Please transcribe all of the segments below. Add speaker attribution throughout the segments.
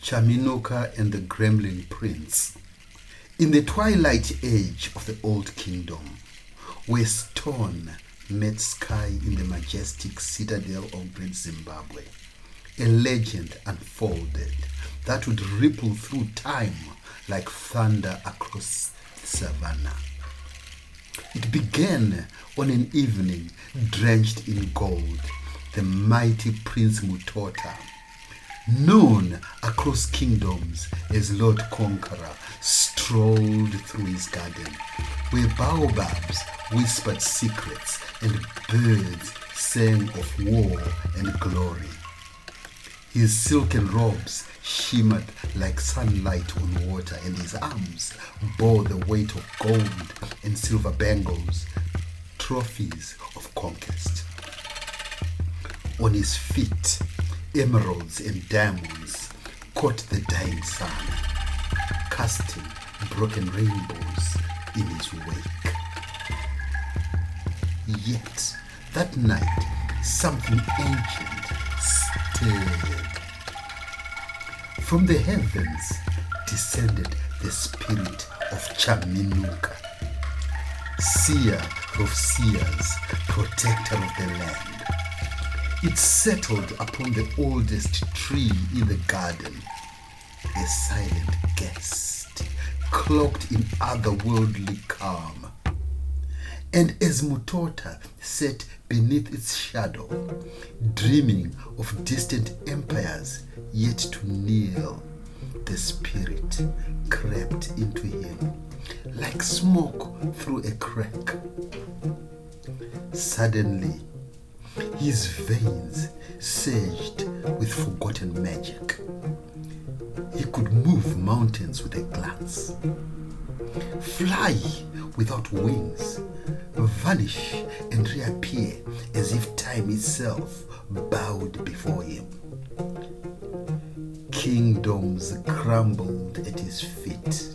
Speaker 1: Chaminuka and the Gremlin Prince. In the twilight age of the Old Kingdom, where stone met sky in the majestic citadel of great Zimbabwe, a legend unfolded that would ripple through time like thunder across the savannah. It began on an evening drenched in gold. The mighty Prince Muto, known across kingdoms as Lord Conqueror, strolled through his garden, where baobabs whispered secrets and birds sang of war and glory. His silken robes shimmered like sunlight on water, and his arms bore the weight of gold and silver bangles, trophies of conquest. On his feet, emeralds and diamonds caught the dying sun, casting broken rainbows in his wake. Yet, that night, something ancient stirred. From the heavens descended the spirit of Chaminuka, Seer of Seers, protector of the land. It settled upon the oldest tree in the garden, a silent guest, cloaked in otherworldly calm. And as Mutota sat beneath its shadow, dreaming of distant empires yet to kneel, the spirit crept into him like smoke through a crack. Suddenly, his veins surged with forgotten magic. He could move mountains with a glance, fly without wings, vanish and reappear as if time itself bowed before him. Kingdoms crumbled at his feet,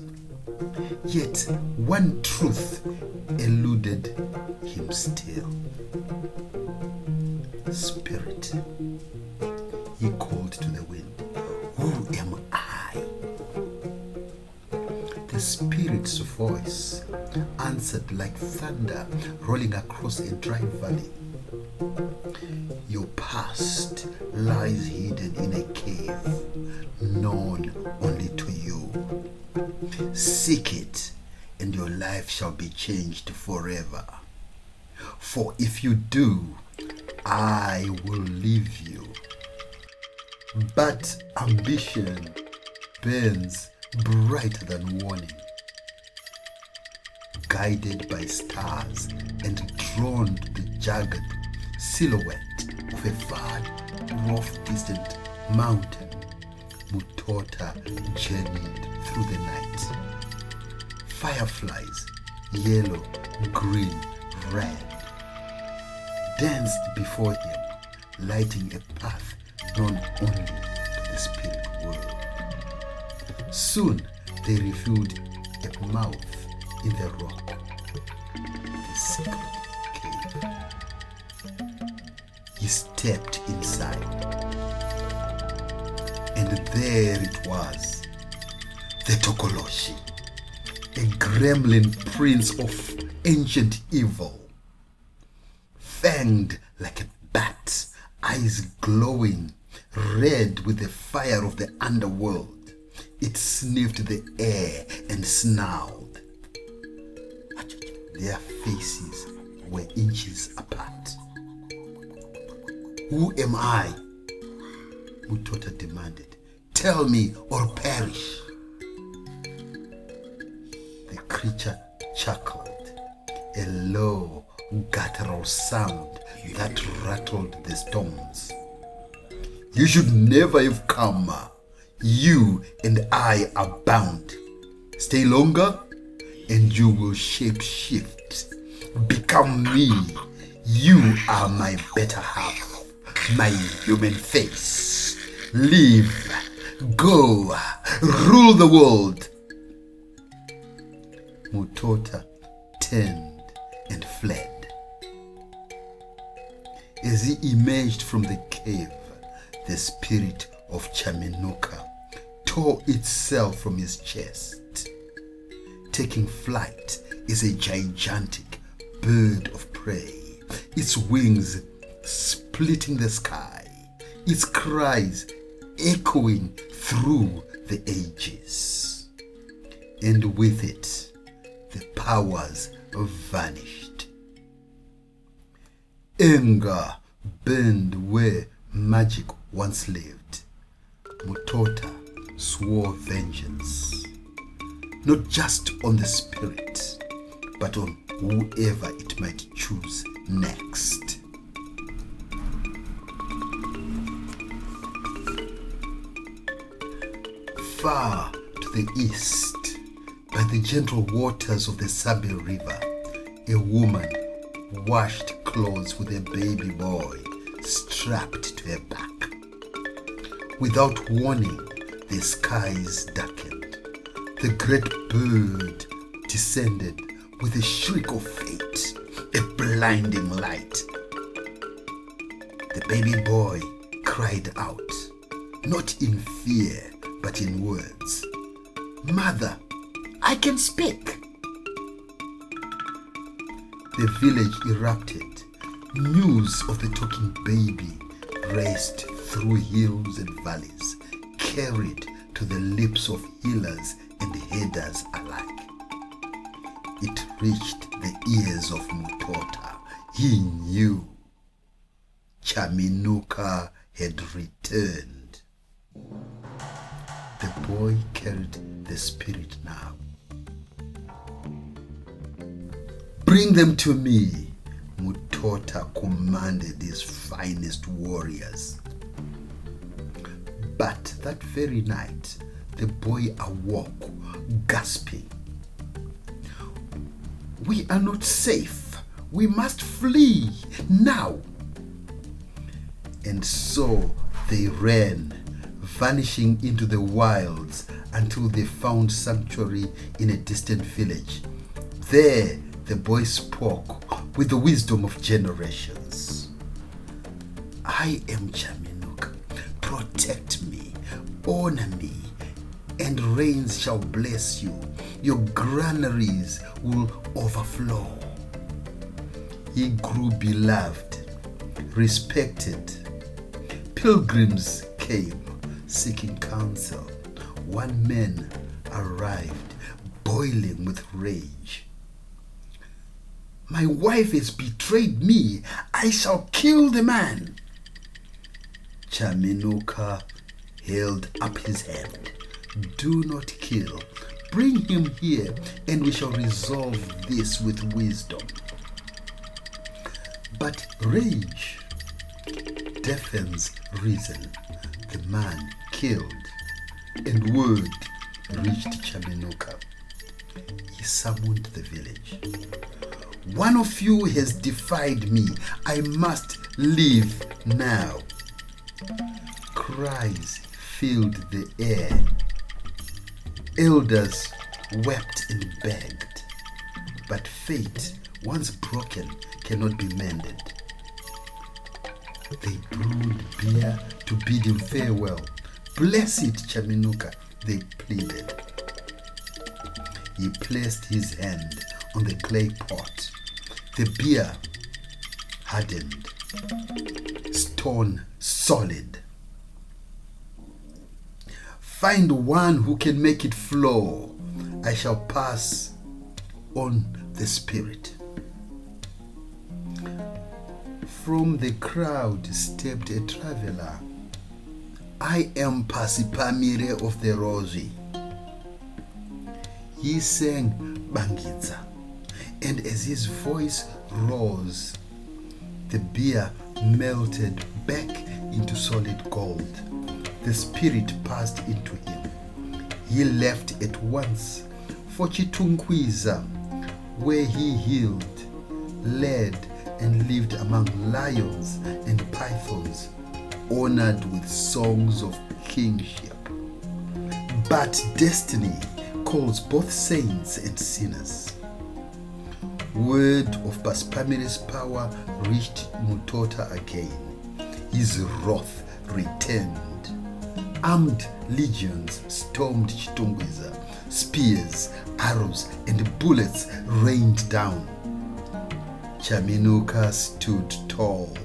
Speaker 1: yet one truth eluded him still. Spirit, he called to the wind, "Who am I?" The spirit's voice answered like thunder rolling across a dry valley. Your past lies hidden in a cave, known only to you. Seek it, and your life shall be changed forever. For if you do, I will leave you. But ambition burns brighter than warning. Guided by stars and drawn to the jagged silhouette of a far-off distant mountain, Mutota journeyed through the night. Fireflies, yellow, green, red, danced before him, lighting a path known only to the spirit world. Soon they revealed a mouth in the rock, the secret cave. He stepped inside, and there it was, the Tokoloshi, a gremlin prince of ancient evil. Fanged like a bat, eyes glowing red with the fire of the underworld, it sniffed the air and snarled. Their faces were inches apart. Who am I? Mutota demanded. Tell me or perish. The creature chuckled, a low, guttural sound that rattled the stones. You should never have come. You and I are bound. Stay longer and you will shape shift. Become me. You are my better half, my human face. Live, go, rule the world. Mutota turned and fled. As he emerged from the cave, the spirit of Chaminuka tore itself from his chest. Taking flight is a gigantic bird of prey, its wings splitting the sky, its cries echoing through the ages. And with it, the powers vanished. Anger burned where magic once lived. Mutota swore vengeance, not just on the spirit, but on whoever it might choose next. Far to the east, by the gentle waters of the Samburu River, a woman washed clothes with a baby boy strapped to her back. Without warning, the skies darkened. The great bird descended with a shriek of fate, a blinding light. The baby boy cried out, not in fear, but in words. "Mother, I can speak." The village erupted. News of the talking baby raced through hills and valleys, carried to the lips of healers and headers alike. It reached the ears of Mutota. He knew Chaminuka had returned. The boy carried the spirit now. "Bring them to me," Mutota commanded his finest warriors. But that very night, the boy awoke, gasping. "We are not safe. We must flee now." And so they ran, vanishing into the wilds until they found sanctuary in a distant village. There, the boy spoke with the wisdom of generations. "I am Chaminuka. Protect me, honor me, and rains shall bless you. Your granaries will overflow." He grew beloved, respected. Pilgrims came seeking counsel. One man arrived, boiling with rage. "My wife has betrayed me. I shall kill the man." Chaminuka held up his hand. "Do not kill. Bring him here, and we shall resolve this with wisdom." But rage deafens reason. The man killed, and word reached Chaminuka. He summoned the village. "One of you has defied me. I must leave now." Cries filled the air. Elders wept and begged. But fate, once broken, cannot be mended. They brewed beer to bid him farewell. "Bless it, Chaminuka," they pleaded. He placed his hand on the clay pot. The beer hardened, stone solid. "Find one who can make it flow. I shall pass on the spirit." From the crowd stepped a traveler. "I am Pasipamire of the Rosy." He sang Bangitsa, and as his voice rose, the beer melted back into solid gold. The spirit passed into him. He left at once for Chitunkwiza, where he healed, led, and lived among lions and pythons, honored with songs of kingship. But destiny calls both saints and sinners. Word of Paspamire's power reached Mutota again. His wrath returned. armed legions stormed Chitungwiza. Spears, arrows, and bullets rained down. Chaminuka stood tall,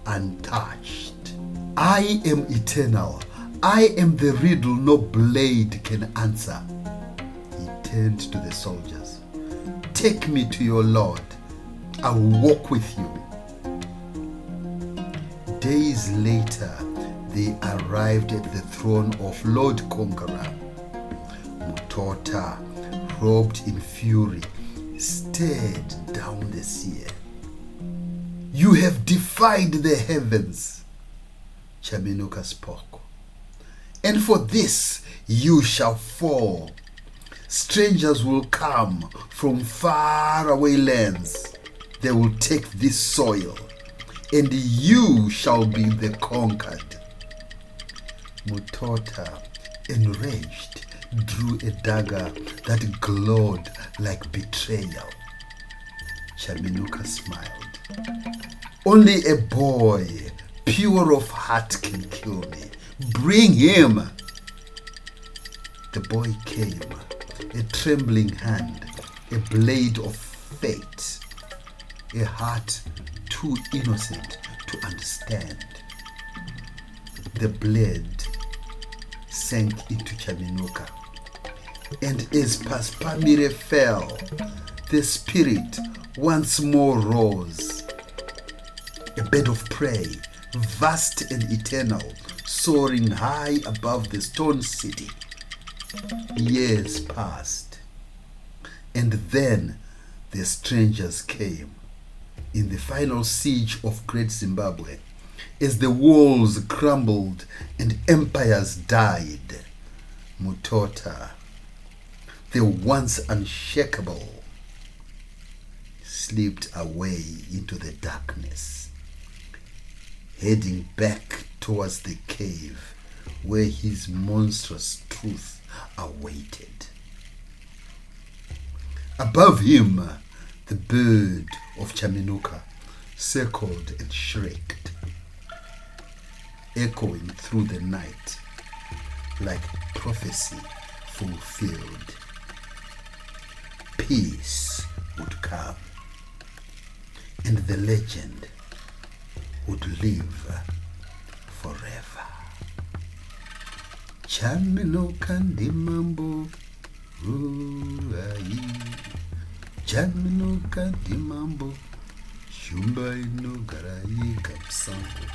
Speaker 1: untouched. I am eternal. I am the riddle no blade can answer. He turned to the soldiers. Take me to your Lord. I will walk with you. Days later, they arrived at the throne of Lord Conqueror. Mutota, robed in fury, stared down the Seer. You have defied the heavens, Chaminuka spoke. And for this you shall fall. Strangers will come from faraway lands. They will take this soil, and you shall be the conquered. Mutota, enraged, drew a dagger that glowed like betrayal. Chaminuka smiled. Only a boy, pure of heart, can kill me. Bring him. The boy came, a trembling hand, a blade of fate, a heart too innocent to understand. The blade sank into Chaminuka, and as Paspamire fell, the spirit once more rose. A bird of prey, vast and eternal, soaring high above the stone city. Years passed, and then the strangers came. In the final siege of Great Zimbabwe, as the walls crumbled and empires died, Mutota, the once unshakable, slipped away into the darkness, heading back towards the cave where his monstrous truth awaited. Above him, the bird of Chaminuka circled and shrieked, echoing through the night like prophecy fulfilled. Peace would come, and the legend would live forever. Chaminuka ndimambo ruai, Chaminuka ndimambo shumba inogara yega musango.